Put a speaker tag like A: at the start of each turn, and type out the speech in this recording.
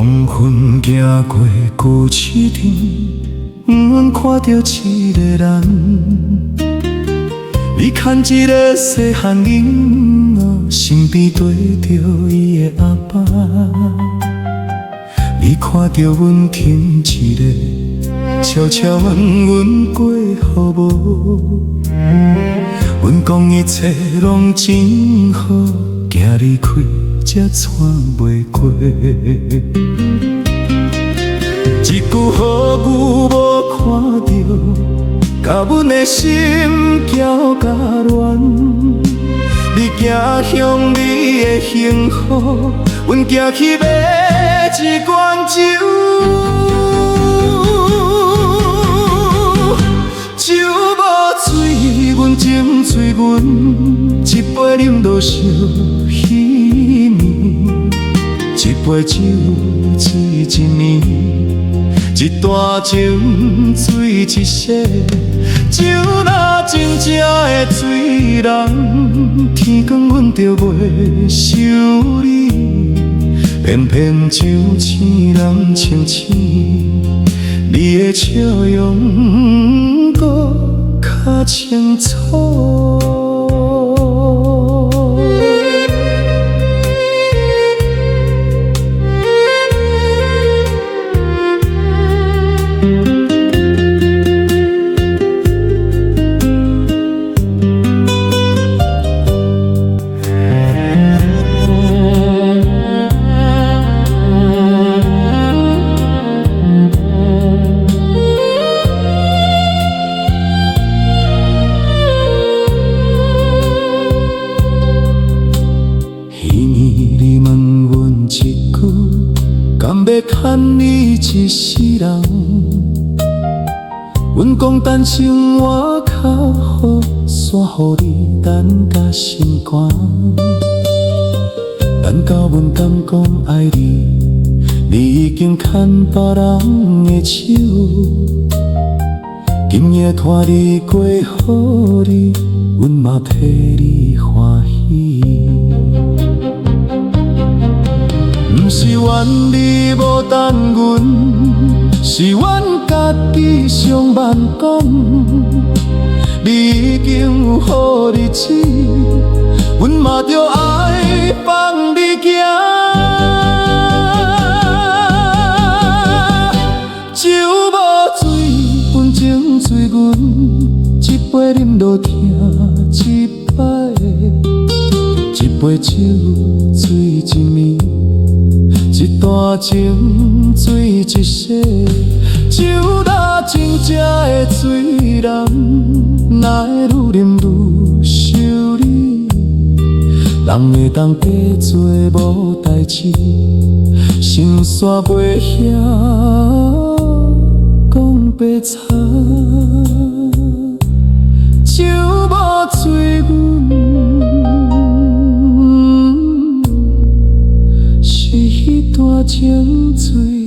A: 黄昏行过古市场，不愿看到一个人。你牵一个细汉囡仔，身边跟着伊的阿爸。你看到阮牵一个，悄悄问阮过好无？阮讲一切拢真好，惊离开才喘袂过。一句好语无看到，甲阮的心搅甲乱。你行向你的幸福，阮行去买一罐酒。酒无水，阮情醉阮，一杯饮到烧稀面。一杯酒醉一年，一段情醉一世。酒若真正会醉人，天光阮就袂想你。偏偏酒醒人清醒，你的笑容搁较清楚。敢要牵你一世人？阮讲等生活较好，煞予你等甲心肝。等到阮敢讲爱你，你已经牵别人的手。今夜拖你过好日，阮嘛替你欢喜。不是怨你无等阮，是阮家己上慢讲。你已经有好日子，阮嘛着爱放你行。酒无醉，阮情醉阮，一杯饮落听一摆，一杯酒醉一暝。一段情醉一世，酒若真正会醉人，哪会愈饮愈想你？人会当假做无代志，心煞袂晓讲白差。酒无醉阮。情醉。